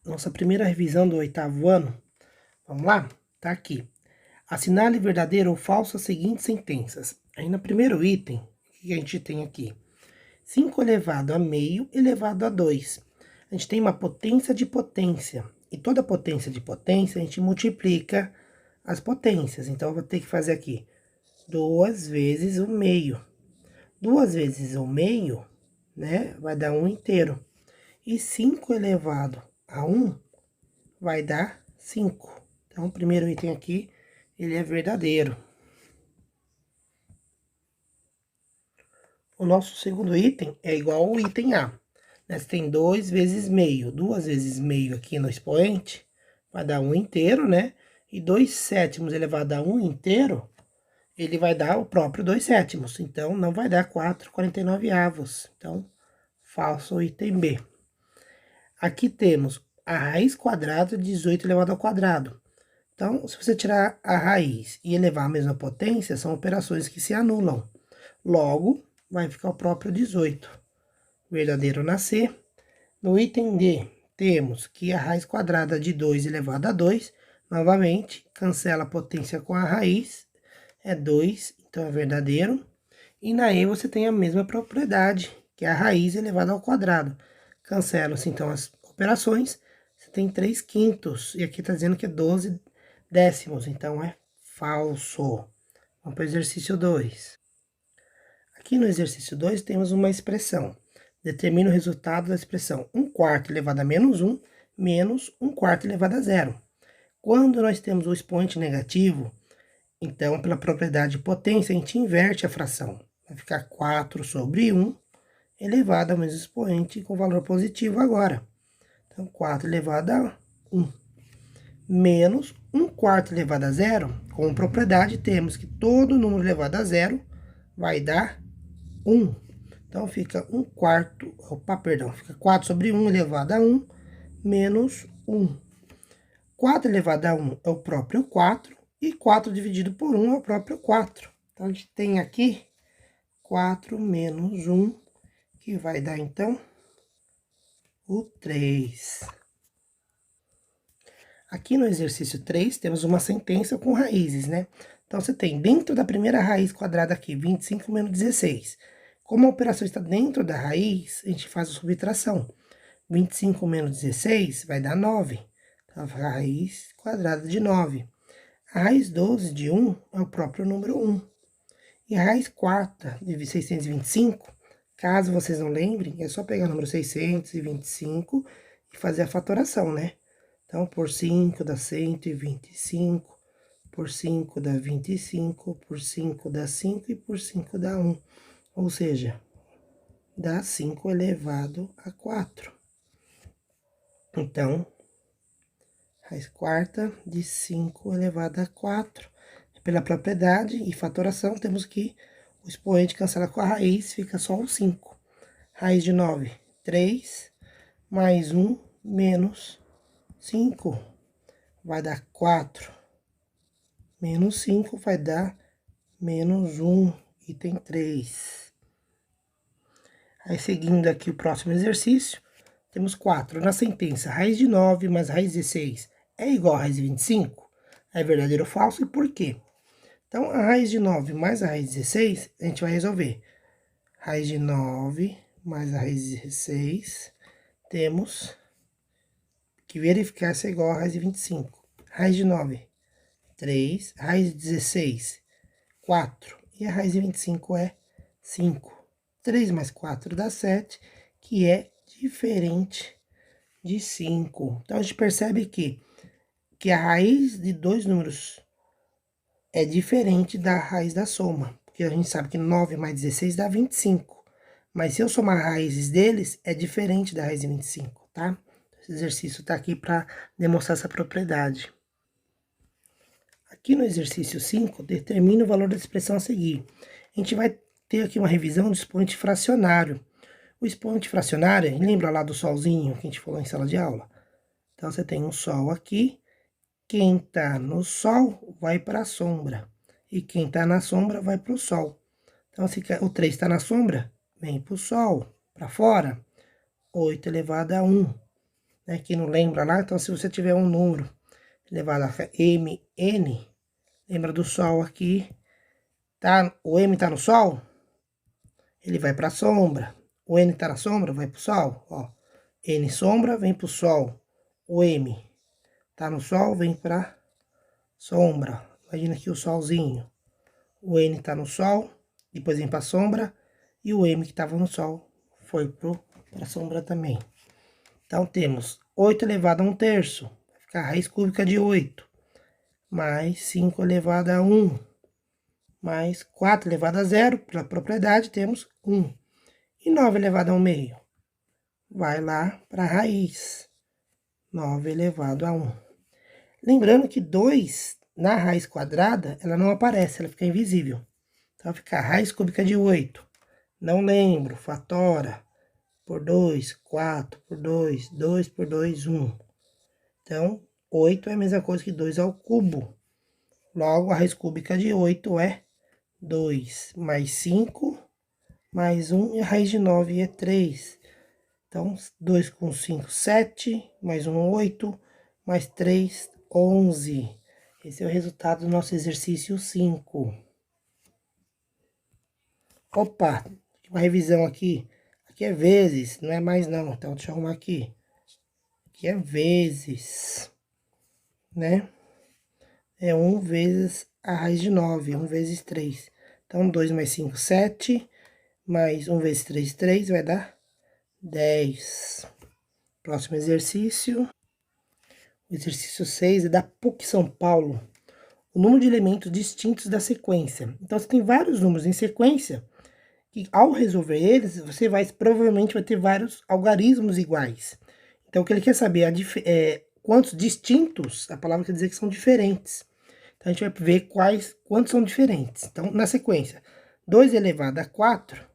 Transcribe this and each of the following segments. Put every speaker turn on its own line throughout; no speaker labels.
nossa primeira revisão do 8º ano. Vamos lá? Tá aqui. Assinale verdadeiro ou falso as seguintes sentenças. Aí no primeiro item, o que a gente tem aqui? 5 elevado a meio elevado a 2. A gente tem uma potência de potência. E toda potência de potência, a gente multiplica as potências. Então, eu vou ter que fazer aqui 2 vezes o meio. 2 vezes o meio, né, vai dar 1 inteiro. E 5 elevado a 1 vai dar 5. Então, o primeiro item aqui, ele é verdadeiro. O nosso segundo item é igual ao item A. Nós tem 2 vezes meio. 2 vezes meio aqui no expoente vai dar 1 inteiro, né? E 2 sétimos elevado a 1 inteiro, ele vai dar o próprio 2 sétimos. Então, não vai dar 4/49. Então, falso o item B. Aqui temos a raiz quadrada de 18 elevado ao quadrado. Então, se você tirar a raiz e elevar a mesma potência, são operações que se anulam. Logo, vai ficar o próprio 18. Verdadeiro na C. No item D, temos que a raiz quadrada de 2 elevado a 2, novamente, cancela a potência com a raiz, é 2, então é verdadeiro. E na E você tem a mesma propriedade, que é a raiz elevada ao quadrado. Cancelam-se então as operações, você tem 3 quintos, e aqui está dizendo que é 12 décimos, então é falso. Vamos para o exercício 2. Aqui no exercício 2 temos uma expressão. Determina o resultado da expressão 1/4 elevado a menos 1, menos 1/4 elevado a 0. Quando nós temos o expoente negativo, então, pela propriedade de potência, a gente inverte a fração. Vai ficar 4 sobre 1 elevado ao mesmo expoente com valor positivo agora. Então, 4 elevado a 1. Menos 1/4 elevado a 0. Com propriedade, temos que todo número elevado a 0 vai dar 1. Então, fica 1/4, fica 4 sobre 1 elevado a 1, menos 1. 4 elevado a 1 é o próprio 4, e 4 dividido por 1 é o próprio 4. Então, a gente tem aqui 4 menos 1, que vai dar, então, o 3. Aqui no exercício 3, temos uma sentença com raízes, né? Então, você tem dentro da primeira raiz quadrada aqui, 25 menos 16. Como a operação está dentro da raiz, a gente faz a subtração. 25 menos 16 vai dar 9. Então, a raiz quadrada de 9. A raiz 12 de 1 é o próprio número 1. E a raiz quarta de 625, caso vocês não lembrem, é só pegar o número 625 e fazer a fatoração, né? Então, por 5 dá 125, por 5 dá 25, por 5 dá 5 e por 5 dá 1. Ou seja, dá 5 elevado a 4. Então, raiz quarta de 5 elevado a 4. Pela propriedade e fatoração, temos que o expoente cancela com a raiz, fica só o 5. Raiz de 9, 3, mais 1, menos 5, vai dar 4. Menos 5 vai dar menos 1, item 3. Aí, seguindo aqui o próximo exercício, temos 4. Na sentença, raiz de 9 mais raiz de 6 é igual a raiz de 25? É verdadeiro ou falso e por quê? Então, a raiz de 9 mais a raiz de 16, a gente vai resolver. Raiz de 9 mais a raiz de 16, temos que verificar se é igual a raiz de 25. Raiz de 9, 3. Raiz de 16, 4. E a raiz de 25 é 5. 3 mais 4 dá 7, que é diferente de 5. Então, a gente percebe que a raiz de dois números é diferente da raiz da soma. Porque a gente sabe que 9 mais 16 dá 25. Mas se eu somar raízes deles, é diferente da raiz de 25, tá? Esse exercício tá aqui para demonstrar essa propriedade. Aqui no exercício 5, determina o valor da expressão a seguir. A gente vai ter aqui uma revisão do expoente fracionário. O expoente fracionário, lembra lá do solzinho que a gente falou em sala de aula? Então, você tem um sol aqui. Quem está no sol vai para a sombra. E quem está na sombra vai para o sol. Então, se o 3 está na sombra, vem para o sol, para fora. 8 elevado a 1. né? Quem não lembra lá, então se você tiver um número elevado a mn, lembra do Sol aqui, tá? O m tá no Sol, ele vai para a sombra. O n tá na sombra, vai pro Sol, ó. N sombra, vem pro Sol. O m tá no Sol, vem pra sombra. Imagina aqui o Solzinho. O N tá no Sol, depois vem pra sombra. E o M que tava no Sol foi pra sombra também. Então, temos 8 elevado a 1/3. Vai ficar a raiz cúbica de 8. Mais 5 elevado a 1. Mais 4 elevado a 0. Para propriedade, temos 1. E 9 elevado a 1/2. Vai lá para a raiz. 9 elevado a 1. Lembrando que 2 na raiz quadrada, ela não aparece, ela fica invisível. Então, fica a raiz cúbica de 8. Não lembro, fatora por 2, 4 por 2, 2 por 2, 1. Então, 8 é a mesma coisa que 2 ao cubo. Logo, a raiz cúbica de 8 é 2 mais 5 mais 1 e a raiz de 9 é 3. Então, 2 com 5, 7, mais 1, 8, mais 3, 11. Esse é o resultado do nosso exercício 5. Opa, uma revisão aqui. Aqui é vezes, não é mais não. Então, deixa eu arrumar aqui. Aqui é vezes, né? É 1 vezes a raiz de 9, 1 vezes 3. Então, 2 mais 5, 7, mais 1 vezes 3, 3, vai dar 10. Próximo exercício. O exercício 6 é da PUC São Paulo. O número de elementos distintos da sequência. Então, você tem vários números em sequência, que ao resolver eles, você provavelmente vai ter vários algarismos iguais. Então, o que ele quer saber é quantos distintos, a palavra quer dizer que são diferentes. Então, a gente vai ver quantos são diferentes. Então, na sequência, 2 elevado a 4, a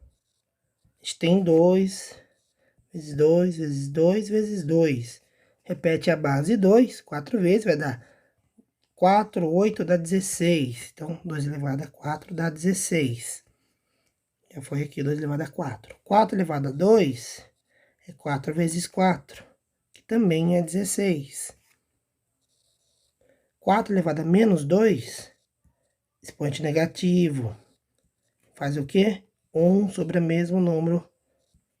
gente tem 2, vezes 2, vezes 2, vezes 2. Repete a base 2, 4 vezes, vai dar 4, 8 dá 16. Então, 2 elevado a 4 dá 16. Já foi aqui 2 elevado a 4. 4 elevado a 2 é 4 vezes 4, que também é 16. 4 elevado a menos 2, expoente negativo. Faz o quê? 1 sobre o mesmo número,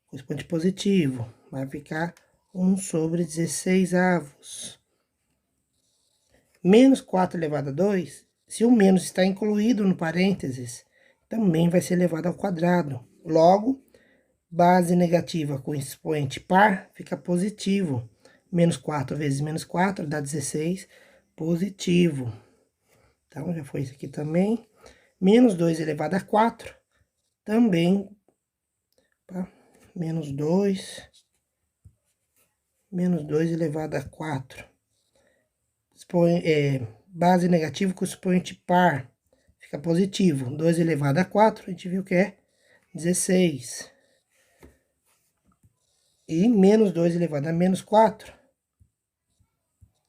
com expoente positivo. Vai ficar 1 sobre 16 avos. Menos 4 elevado a 2, se o menos está incluído no parênteses, também vai ser elevado ao quadrado. Logo, base negativa com expoente par fica positivo. Menos 4 vezes menos 4 dá 16, positivo. Então, já foi isso aqui também. Menos 2 elevado a 4, também, tá? Menos 2 elevado a 4. Base negativa com expoente par fica positivo. 2 elevado a 4, a gente viu que é 16. E menos 2 elevado a menos 4,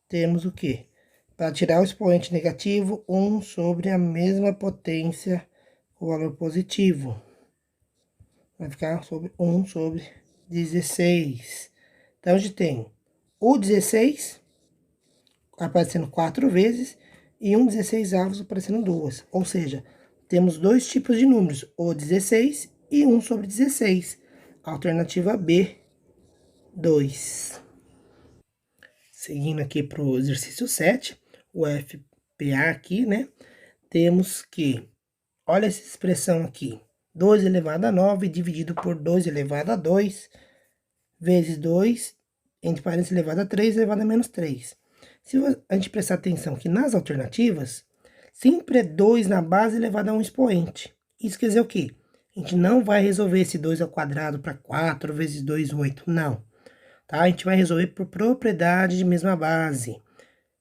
temos o quê? Para tirar o expoente negativo, 1 sobre a mesma potência, o valor positivo. Vai ficar sobre 1 sobre 16. Então, a gente tem o 16 aparecendo 4 vezes e um 16 avos aparecendo 2. Ou seja, temos dois tipos de números, o 16 e 1 sobre 16. Alternativa B, 2. Seguindo aqui para o exercício 7, o FPA aqui, né? Temos que, olha essa expressão aqui, 2 elevado a 9 dividido por 2 elevado a 2, vezes 2, entre parênteses, elevado a 3, elevado a menos 3. Se a gente prestar atenção que nas alternativas, sempre é 2 na base elevado a um expoente. Isso quer dizer o quê? A gente não vai resolver esse 2 ao quadrado para 4 vezes 2, 8, não. Tá? A gente vai resolver por propriedade de mesma base.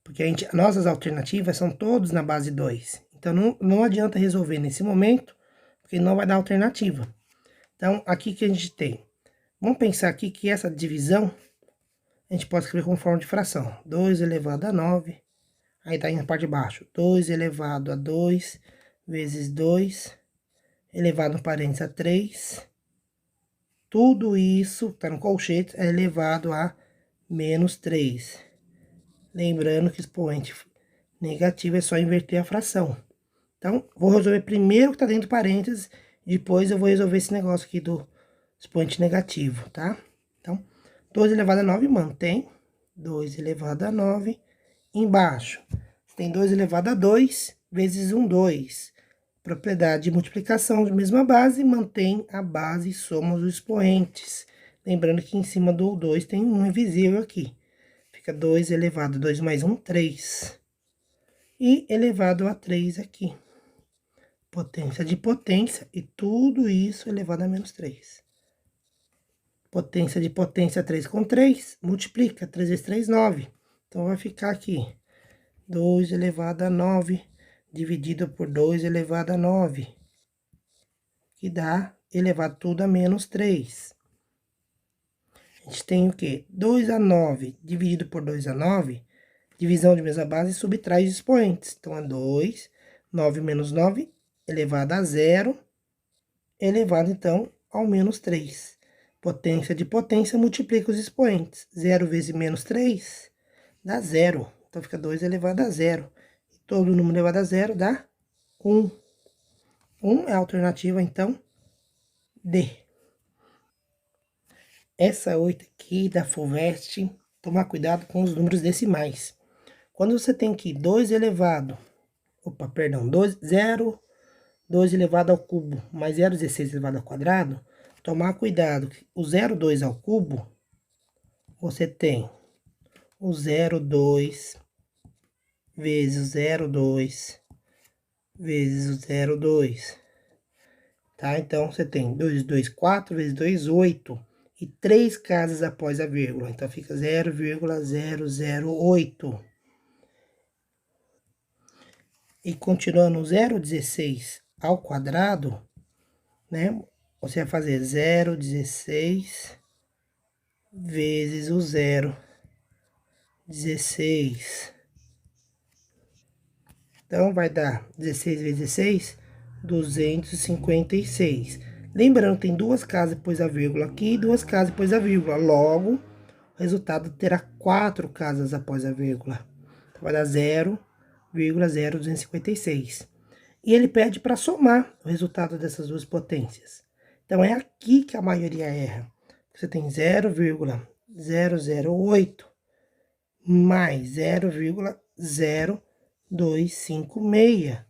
Porque nossas alternativas são todas na base 2. Então, não adianta resolver nesse momento, porque não vai dar alternativa. Então, aqui que a gente tem. Vamos pensar aqui que essa divisão, a gente pode escrever como forma de fração. 2 elevado a 9, aí tá aí na parte de baixo. 2 elevado a 2, vezes 2, elevado no parênteses a 3. Tudo isso, tá no colchete, é elevado a menos 3. Lembrando que expoente negativo é só inverter a fração. Então, vou resolver primeiro o que está dentro do parênteses, depois eu vou resolver esse negócio aqui do expoente negativo, tá? Então, 2 elevado a 9 mantém, 2 elevado a 9, embaixo, tem 2 elevado a 2 vezes 1, 2. Propriedade de multiplicação de mesma base, mantém a base e soma os expoentes. Lembrando que em cima do 2 tem um invisível aqui. Fica 2 elevado a 2 mais 1, 3. E elevado a 3 aqui. Potência de potência, e tudo isso elevado a menos 3. Potência de potência, 3 com 3, multiplica, 3 vezes 3, 9. Então, vai ficar aqui, 2 elevado a 9, dividido por 2 elevado a 9, que dá elevado tudo a menos 3. A gente tem o quê? 2 a 9 dividido por 2 a 9, divisão de mesma base, subtrai os expoentes. Então, é 2, 9 menos 9, elevado a 0, elevado, então, ao menos 3. Potência de potência, multiplica os expoentes. 0 vezes menos 3 dá 0. Então, fica 2 elevado a 0. E todo número elevado a 0 dá 1. 1 é a alternativa, então, D. Essa 8 aqui da FUVEST, tomar cuidado com os números decimais. Quando você tem aqui 2 elevado, 0, 2 elevado ao cubo, mais 0,16 elevado ao quadrado, tomar cuidado, o 0,2 ao cubo, você tem o 0,2 vezes o 0,2 vezes o 0,2, tá? Então, você tem 2, 2, 4 vezes 2, 8, e 3 casas após a vírgula, então fica 0,008. E continuando 0,16 ao quadrado, né? Você vai fazer 0,16 vezes o 0,16. Então, vai dar 16 vezes 16, 256. Lembrando, tem duas casas depois da vírgula aqui e duas casas depois da vírgula. Logo, o resultado terá 4 casas após a vírgula. Então, vai dar 0,0256. E ele pede para somar o resultado dessas duas potências. Então, é aqui que a maioria erra. Você tem 0,008 mais 0,0256.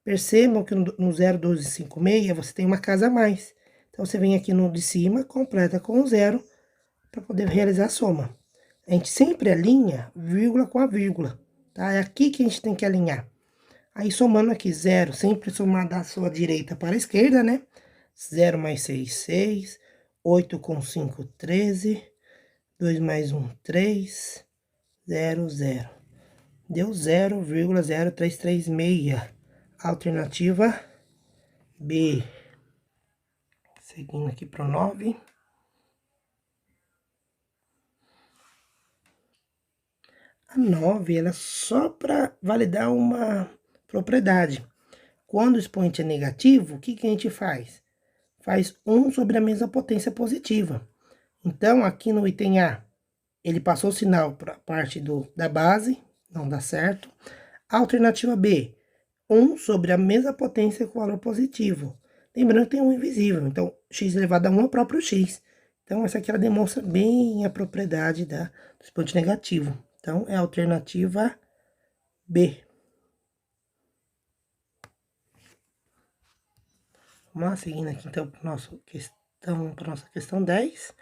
Percebam que no 0,1256 você tem uma casa a mais. Então, você vem aqui no de cima, completa com o 0, para poder realizar a soma. A gente sempre alinha vírgula com a vírgula, tá? É aqui que a gente tem que alinhar. Aí, somando aqui 0, sempre somar da sua direita para a esquerda, né? 0 mais 6, 6. 8 com 5, 13. 2 mais 1, 3. 0, 0. Deu 0,0336. Alternativa B. Seguindo aqui para o 9. A 9, ela é só para validar uma propriedade. Quando o expoente é negativo, o que que a gente faz? Faz 1 sobre a mesma potência positiva. Então, aqui no item A, ele passou o sinal para a parte da base, não dá certo. Alternativa B, 1 sobre a mesma potência com valor positivo. Lembrando que tem um invisível, então x elevado a 1 é o próprio x. Então, essa aqui ela demonstra bem a propriedade do expoente negativo. Então, é a alternativa B. Vamos lá, seguindo aqui, então, para nossa questão 10.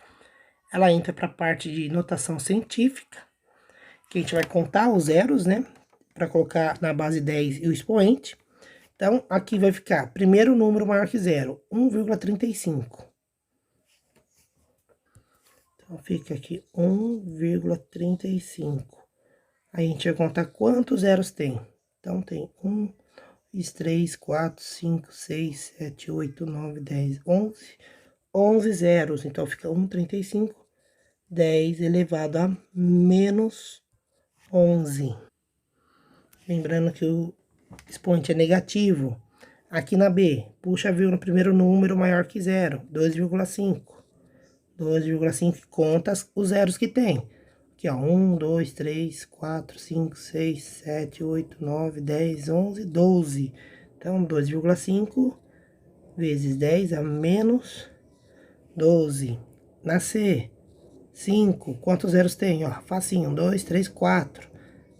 Ela entra para a parte de notação científica, que a gente vai contar os zeros, né? Para colocar na base 10 e o expoente. Então, aqui vai ficar, primeiro número maior que zero, 1,35. Então, fica aqui 1,35. Aí, a gente vai contar quantos zeros tem. Então, tem 1, 2, 3, 4, 5, 6, 7, 8, 9, 10, 11. 11 zeros, então fica 1,35. 10 elevado a menos 11. Lembrando que o expoente é negativo. Aqui na B, puxa a vírgula no primeiro número maior que zero, 2,5. 2,5 conta os zeros que tem. Aqui, Aqui, ó, 1, 2, 3, 4, 5, 6, 7, 8, 9, 10, 11, 12. Então, 2,5 vezes 10 a menos 12. Na C, 5. Quantos zeros tem? Ó, facinho. 1, 2, 3, 4.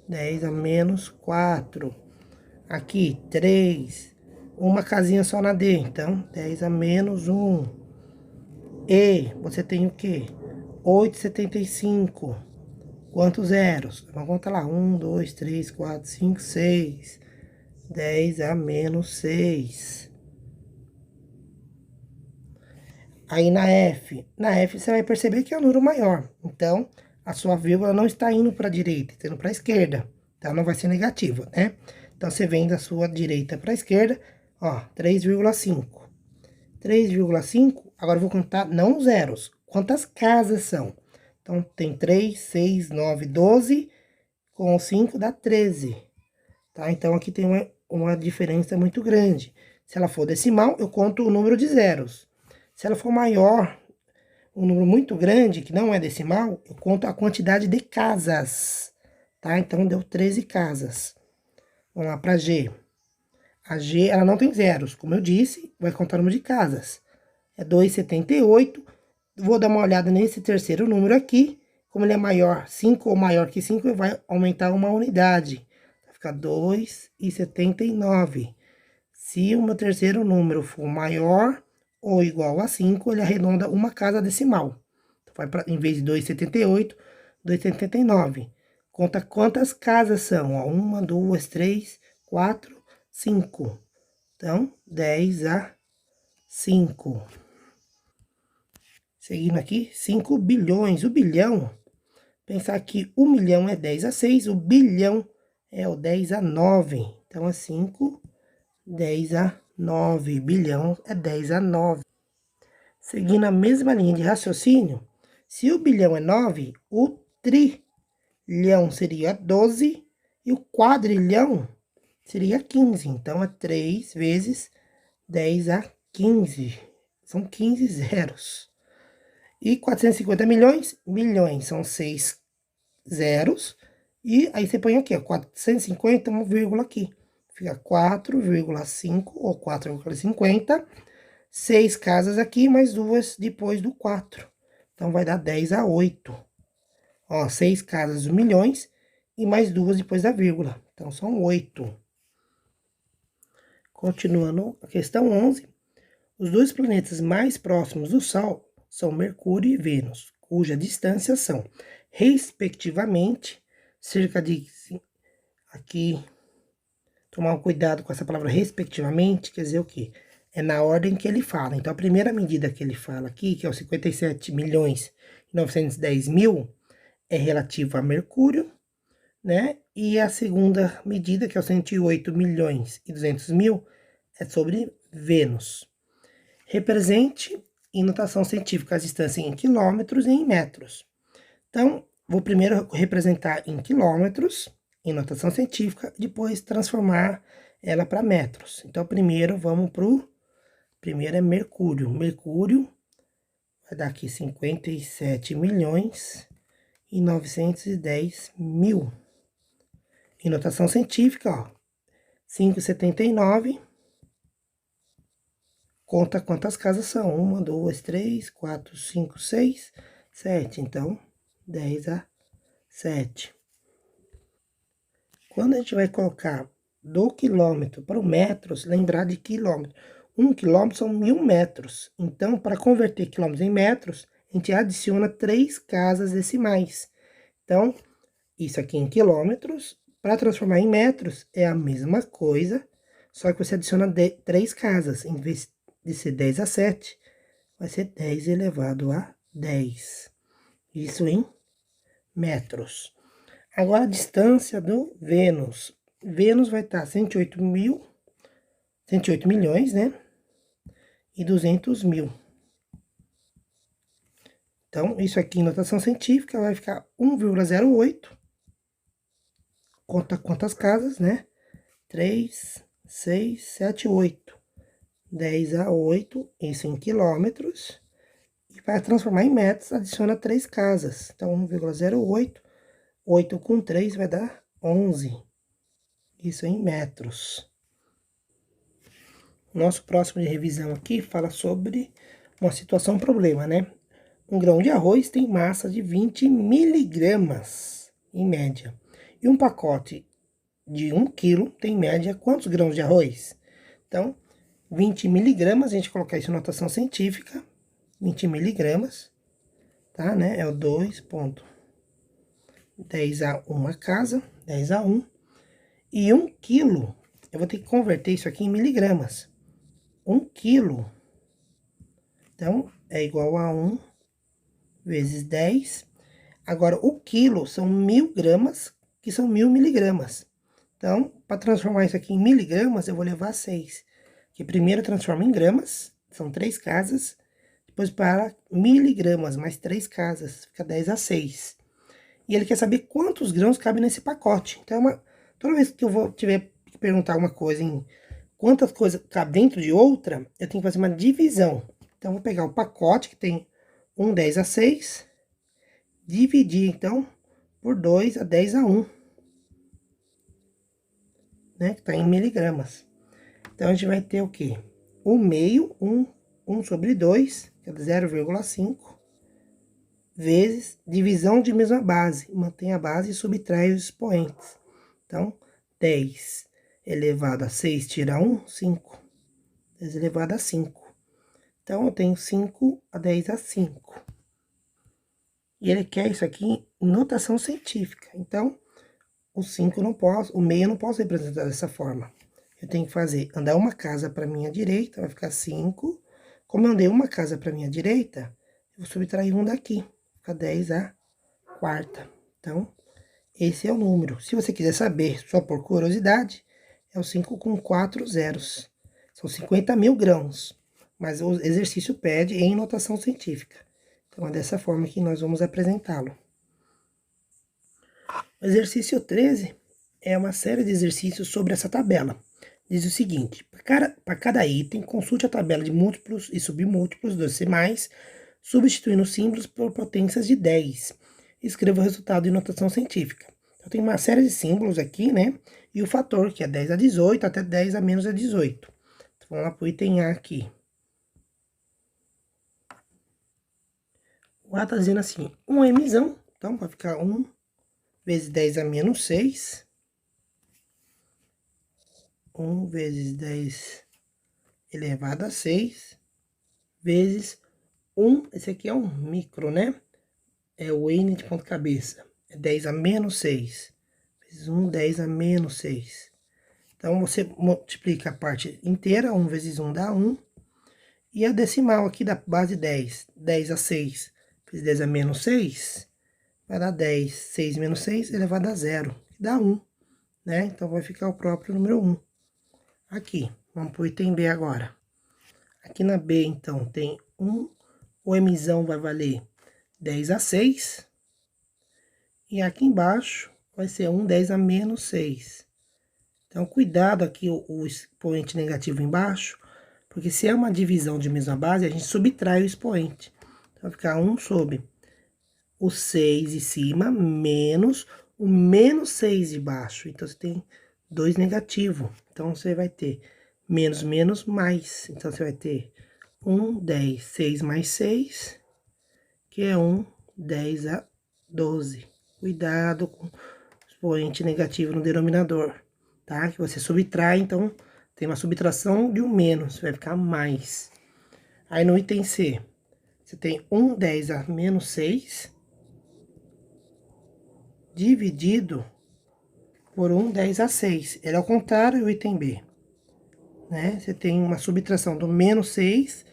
10 a menos 4. Aqui, 3. Uma casinha só na D. Então, 10 a menos 1. E, você tem o quê? 8,75. Quantos zeros? Vamos contar lá. 1, 2, 3, 4, 5, 6. 10 a menos 6. Aí na F você vai perceber que é o número maior. Então, a sua vírgula não está indo para a direita, está indo para a esquerda. Então, não vai ser negativa, né? Então, você vem da sua direita para a esquerda, ó, 3,5. 3,5, agora eu vou contar não zeros. Quantas casas são? Então, tem 3, 6, 9, 12, com 5 dá 13. Tá? Então, aqui tem uma diferença muito grande. Se ela for decimal, eu conto o número de zeros. Se ela for maior, um número muito grande, que não é decimal, eu conto a quantidade de casas. Tá? Então, deu 13 casas. Vamos lá para G. A G, ela não tem zeros. Como eu disse, vai contar o número de casas. É 2,78. Vou dar uma olhada nesse terceiro número aqui. Como ele é maior, 5 ou maior que 5, vai aumentar uma unidade. Vai ficar 2,79. Se o meu terceiro número for maior ou igual a 5, ele arredonda uma casa decimal. Então, vai pra, em vez de 2,78, 2,79. Conta quantas casas são. Ó, 1, 2, 3, 4, 5. Então, 10 a 5. Seguindo aqui, 5 bilhões. O bilhão, pensar que o milhão é 10 a 6, o bilhão é o 10 a 9. Então, é 5, 10 a 9. Bilhão é 10 a 9. Seguindo a mesma linha de raciocínio, se o bilhão é 9, o trilhão seria 12 e o quadrilhão seria 15. Então, é 3 vezes 10 a 15. São 15 zeros. E 450 milhões, milhões são 6 zeros. E aí você põe aqui, ó, 450, uma vírgula aqui. Fica 4,5 ou 4,50. 6 casas aqui, mais 2 depois do 4. Então, vai dar 10 a 8. Ó, 6 casas, milhões, e mais 2 depois da vírgula. Então, são 8. Continuando a questão 11. Os dois planetas mais próximos do Sol são Mercúrio e Vênus, cuja distância são, respectivamente, cerca de... Aqui, tomar um cuidado com essa palavra respectivamente, quer dizer o quê? É na ordem que ele fala. Então, a primeira medida que ele fala aqui, que é os 57 milhões e 910 mil, é relativa a Mercúrio, né? E a segunda medida, que é os 108 milhões e 200 mil, é sobre Vênus. Represente em notação científica a distância em quilômetros e em metros. Então, vou primeiro representar em quilômetros, em notação científica, depois transformar ela para metros. Então, primeiro vamos para o... Primeiro é Mercúrio. Mercúrio vai dar aqui 57 milhões e 910 mil. Em notação científica, ó, 5,79. Conta quantas casas são. 1, 2, 3, 4, 5, 6, 7. Então, 10 a 7. Quando a gente vai colocar do quilômetro para o metros, lembrar de quilômetro. 1 quilômetro são 1000 metros. Então, para converter quilômetros em metros, a gente adiciona 3 casas decimais. Então, isso aqui em quilômetros, para transformar em metros, é a mesma coisa, só que você adiciona 3 casas. Em vez de ser 10 a 7, vai ser 10 elevado a 10. Isso em metros. Agora, a distância do Vênus. Vênus vai estar 108 milhões, né? E 200 mil. Então, isso aqui em notação científica vai ficar 1,08. Conta quantas casas, né? 3, 6, 7, 8. 10 a 8, isso em quilômetros. E para transformar em metros, adiciona 3 casas. Então, 1,08 8 com 3 vai dar 11. Isso em metros. Nosso próximo de revisão aqui fala sobre uma situação, um problema, né? Um grão de arroz tem massa de 20 miligramas, em média. E um pacote de 1 quilo tem, em média, quantos grãos de arroz? Então, 20 miligramas, a gente colocar isso em notação científica, 20 miligramas, tá, né? É o 2,10 a 1 a casa, 10 a 1. E 1 quilo, eu vou ter que converter isso aqui em miligramas. 1 quilo, então, é igual a 1 vezes 10. Agora, o quilo são 1000 gramas, que são 1000 miligramas. Então, para transformar isso aqui em miligramas, eu vou levar 6. Que primeiro transforma em gramas, são 3 casas. Depois para miligramas, mais 3 casas, fica 10 a 6. E ele quer saber quantos grãos cabem nesse pacote. Então, toda vez que eu tiver que perguntar uma coisa em quantas coisas cabem dentro de outra, eu tenho que fazer uma divisão. Então, vou pegar o pacote que tem 10 a 6, dividir, então, por 2 a 10 a 1, né? Que tá em miligramas. Então, a gente vai ter o quê? O meio, 1 sobre 2, que é 0,5, vezes divisão de mesma base. Mantém a base e subtrai os expoentes. Então, 10 elevado a 6 tira 1, 5. 10 elevado a 5. Então, eu tenho 5 a 10 a 5. E ele quer isso aqui em notação científica. Então, o 5 não posso, o meio eu não posso representar dessa forma. Eu tenho que fazer, andar uma casa para minha direita, vai ficar 5. Como eu andei uma casa para minha direita, eu vou subtrair 1 daqui, fica 10 a quarta. Então, esse é o número. Se você quiser saber, só por curiosidade, é o 5 com 4 zeros. São 50 mil grãos, mas o exercício pede em notação científica. Então, é dessa forma que nós vamos apresentá-lo. O exercício 13 é uma série de exercícios sobre essa tabela. Diz o seguinte: para cada item, consulte a tabela de múltiplos e submúltiplos dos decimais, substituindo os símbolos por potências de 10. Escreva o resultado em notação científica. Então, tem uma série de símbolos aqui, né? E o fator, que é 10 a 18 até 10 a menos a 18. Então, vamos lá para o item A aqui. O A está dizendo assim, 1mzão. Então, vai ficar 1 vezes 10 a menos 6. 1 vezes 10 elevado a 6, vezes 1, esse aqui é um micro, né? É o N de ponta cabeça, é 10 a menos 6, vezes 1, 10 a menos 6. Então, você multiplica a parte inteira, 1 vezes 1 dá 1, e a decimal aqui da base 10, 10 a 6, vezes 10 a menos 6, vai dar 10, 6 menos 6 elevado a 0, que dá 1, né? Então, vai ficar o próprio número 1. Aqui, vamos para o item B agora. Aqui na B, então, tem 1, o mzão vai valer 10 a 6. E aqui embaixo vai ser 1, 10 a menos 6. Então, cuidado aqui o expoente negativo embaixo, porque se é uma divisão de mesma base, a gente subtrai o expoente. Então, vai ficar 1 sobre o 6 de cima menos o menos 6 de baixo. Então, você tem 2 negativo. Então, você vai ter menos, menos, mais. Então, você vai ter 1, 10, 6 mais 6, que é 1, 10 a 12. Cuidado com o expoente negativo no denominador, tá? Que você subtrai, então, tem uma subtração de um menos, vai ficar mais. Aí, no item C, você tem 1, 10 a menos 6, dividido por 1, 10 a 6. Ele é ao contrário do item B, né? Você tem uma subtração do menos 6,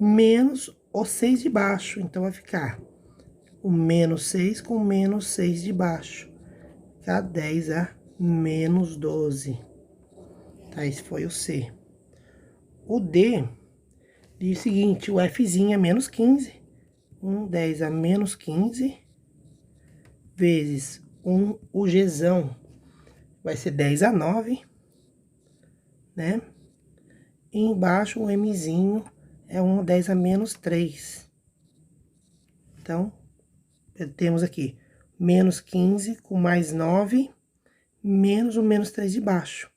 menos o 6 de baixo. Então, vai ficar o menos 6 com menos 6 de baixo. Fica 10 a menos 12. Tá, esse foi o C. O D diz o seguinte, o Fzinho é menos 15. 1, 10 a menos 15. Vezes o Gzão vai ser 10 a 9. Né? E embaixo o Mzinho é 1, 10 a menos 3. Então, temos aqui menos 15 com mais 9, menos o menos 3 de baixo.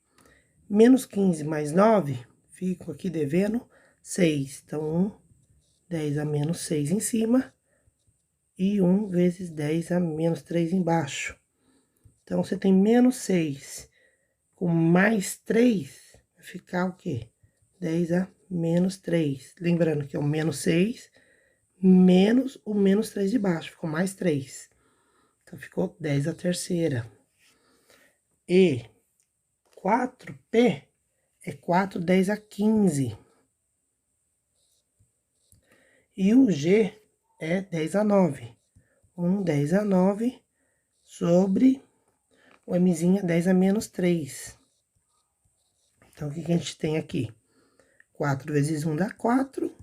Menos 15 mais 9, fico aqui devendo 6. Então, 10 a menos 6 em cima e 1 vezes 10 a menos 3 embaixo. Então, você tem menos 6 com mais 3, vai ficar o quê? 10 a menos 3. Lembrando que é o menos 6 menos o menos 3 de baixo, ficou mais 3. Então, ficou 10 a terceira. E 4P é 4 10 a 15. E o G é 10 a 9. 1 10 a 9 sobre o Mzinho 10 a menos 3. Então, o que a gente tem aqui? 4 vezes 1 dá 4.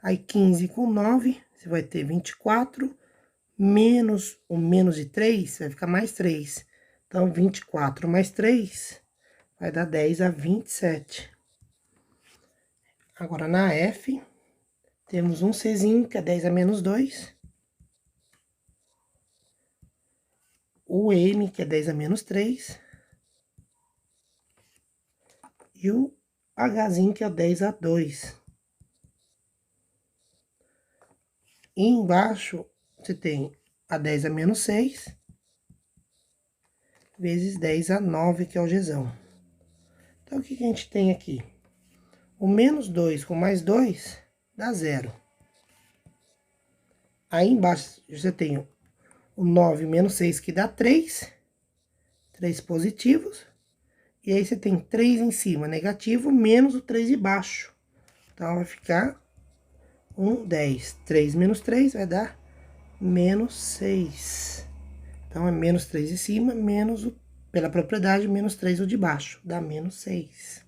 Aí, 15 com 9, você vai ter 24. Menos o menos de 3, vai ficar mais 3. Então, 24 mais 3 vai dar 10 a 27. Agora, na F, temos um Czinho, que é 10 a menos 2. O M, que é 10 a menos 3. E o Hzinho, que é 10 a 2. E embaixo, você tem a 10 a menos 6, vezes 10 a 9, que é o Gzão. Então, o que a gente tem aqui? O menos 2 com mais 2 dá 0. Aí embaixo, você tem o 9 menos 6, que dá 3. 3 positivos. E aí, você tem 3 em cima, negativo, menos o 3 de baixo. Então, vai ficar 10. 3 menos 3 vai dar menos 6. Então, é menos 3 em cima, menos o, pela propriedade, menos 3 o de baixo. Dá menos 6.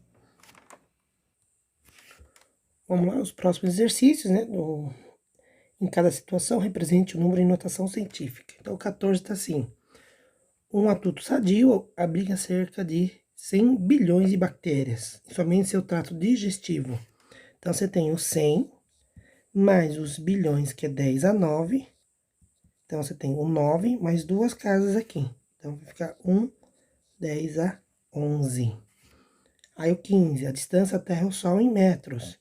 Vamos lá, os próximos exercícios, né? Em cada situação, represente o número em notação científica. Então, o 14 está assim. Um adulto sadio abriga cerca de 100 bilhões de bactérias, somente seu trato digestivo. Então, você tem o 100 mais os bilhões, que é 10 a 9. Então, você tem o 9 mais duas casas aqui. Então, vai ficar 1, 10 a 11. Aí, o 15, a distância Terra ao Sol em metros.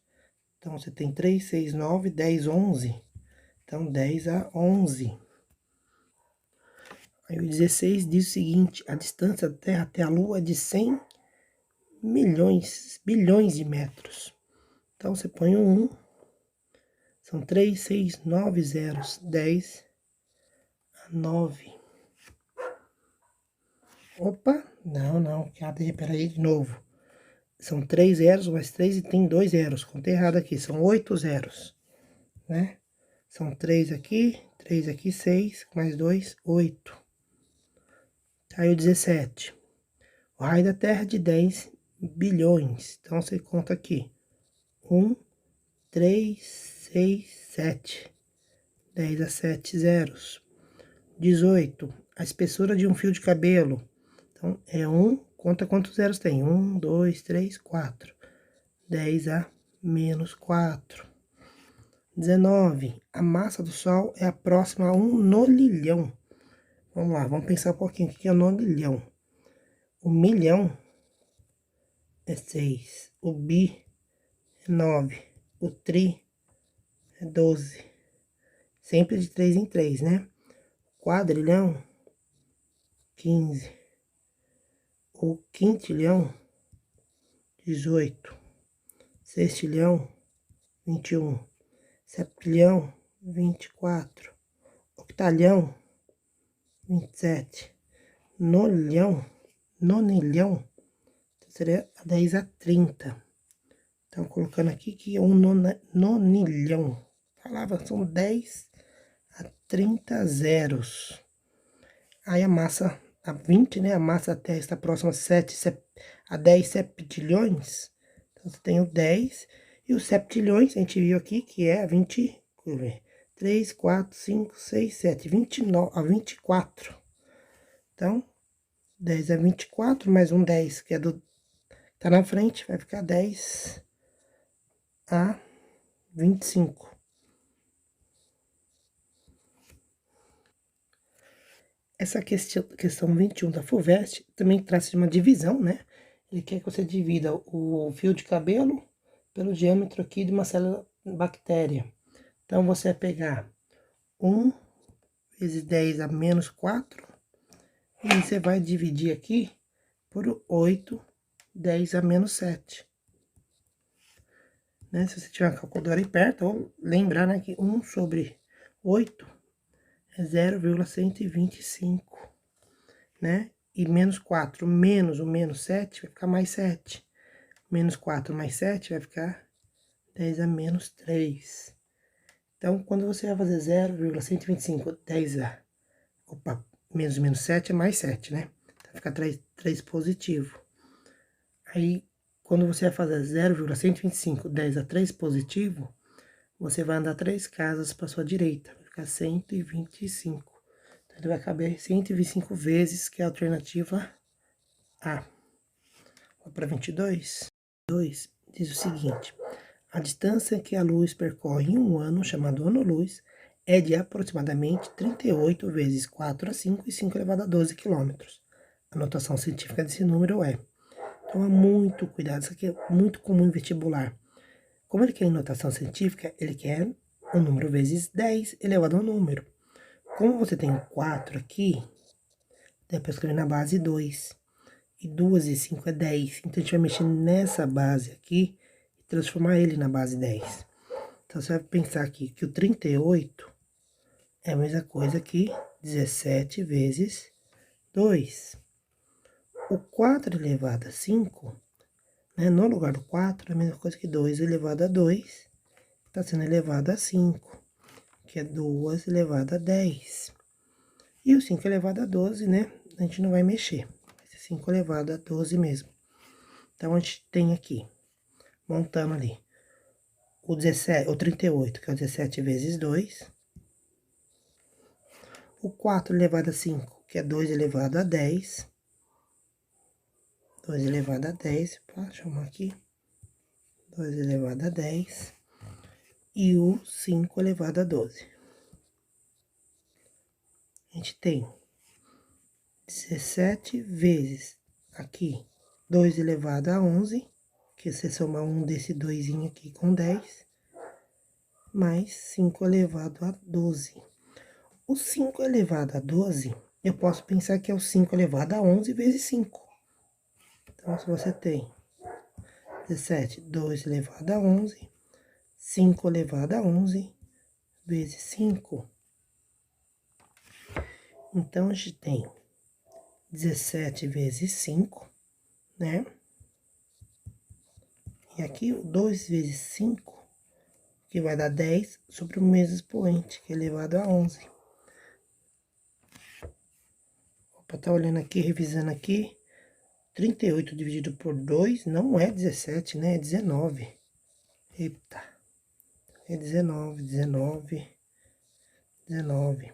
Então, você tem 3, 6, 9, 10, 11. Então, 10 a 11. Aí, o 16 diz o seguinte, a distância da Terra até a Lua é de 100 bilhões de metros. Então, você põe o 1. São 3, 6, 9 zeros, 10 a 9. Opa, não, peraí, de novo. São 3 zeros, mais 3 e tem 2 zeros. Contei errado aqui, são 8 zeros, né? São 3 aqui, 6, mais 2, 8. Aí o 17. O raio da Terra é de 10 bilhões. Então, você conta aqui. 1, 3, 6, 7. 10 a 7 zeros. 18. A espessura de um fio de cabelo. Então, é 1. Conta quantos zeros tem. 1, 2, 3, 4. 10 a menos 4. 19. A massa do Sol é a próxima a 1 nonilhão. Vamos lá, vamos pensar um pouquinho. O que é nonilhão? O milhão é 6. O bi é 9. O tri é 12. Sempre de 3 em 3, né? Quadrilhão, 15. O quintilhão, 18. Sextilhão, 21. Septilhão, 24. Octalhão, 27. Nonilhão, seria 10 a 30. Então, colocando aqui que é um nonilhão. Palavra são 10 a 30 zeros. Aí a massa, a 20, né? A massa da Terra está próxima a 10 septilhões. Então, você tem o 10 e os septilhões, a gente viu aqui que é a 20, deixa eu ver, 3, 4, 5, 6, 7, 29, a 24. Então, 10 a 24, mais um 10, que é do tá na frente, vai ficar 10 a 25. Essa questão 21 da FUVEST também trata de uma divisão, né? Ele quer que você divida o fio de cabelo pelo diâmetro aqui de uma célula bactéria. Então, você vai pegar 1 vezes 10 a menos 4, e você vai dividir aqui por 8, 10 a menos 7. Né? Se você tiver uma calculadora aí perto, ou lembrar, né, que 1 sobre 8 é 0,125, né? E menos 4 menos o menos 7 vai ficar mais 7. Menos 4 mais 7 vai ficar 10 a menos 3. Então, quando você vai fazer 0,125, 10 a... Opa, menos 7 é mais 7, né? Então, fica 3 positivo. Aí, quando você vai fazer 0,125, 10 a 3 positivo, você vai andar 3 casas para sua direita. Vai ficar 125. Então, ele vai caber 125 vezes, que é a alternativa A. Para 22. 2 diz o seguinte: a distância que a luz percorre em um ano, chamado ano-luz, é de aproximadamente 38 vezes 4 a 5 e 5 elevado a 12 quilômetros. A notação científica desse número é... Toma muito cuidado, isso aqui é muito comum em vestibular. Como ele quer em notação científica, ele quer um número vezes 10 elevado a um número. Como você tem 4 aqui, dá para escrever na base 2. E 2 e 5 é 10. Então, a gente vai mexer nessa base aqui e transformar ele na base 10. Então, você vai pensar aqui que o 38 é a mesma coisa que 17 vezes 2. O 4 elevado a 5, né, no lugar do 4, é a mesma coisa que 2 elevado a 2, está sendo elevado a 5, que é 2 elevado a 10. E o 5 elevado a 12, né, a gente não vai mexer. Vai ser 5 elevado a 12 mesmo. Então, a gente tem aqui, montando ali, o 38, que é o 17 vezes 2. O 4 elevado a 5, que é 2 elevado a 10. 2 elevado a 10, para chamar aqui. 2 elevado a 10. E o 5 elevado a 12. A gente tem 17 vezes aqui 2 elevado a 11, que você somar um desse 2 aqui com 10, mais 5 elevado a 12. O 5 elevado a 12, eu posso pensar que é o 5 elevado a 11 vezes 5. Então, se você tem 17, 2 elevado a 11, 5 elevado a 11, vezes 5. Então, a gente tem 17 vezes 5, né? E aqui, o 2 vezes 5, que vai dar 10 sobre o mesmo expoente, que é elevado a 11. Opa, tá olhando aqui, revisando aqui. 38 dividido por 2 não é 17, né? É 19. Eita. É 19, 19, 19.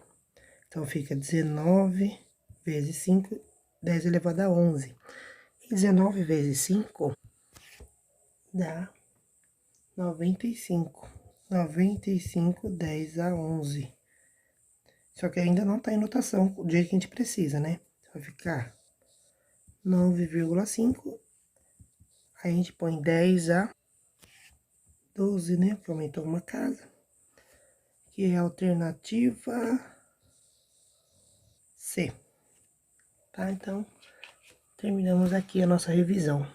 Então, fica 19 vezes 5, 10 elevado a 11. E 19 vezes 5 dá 95. 95, 10 a 11. Só que ainda não tá em notação do jeito que a gente precisa, né? Vai ficar 9,5. Aí a gente põe 10 a 12, né? Porque aumentou uma casa. Que é a alternativa C. Tá? Então, terminamos aqui a nossa revisão.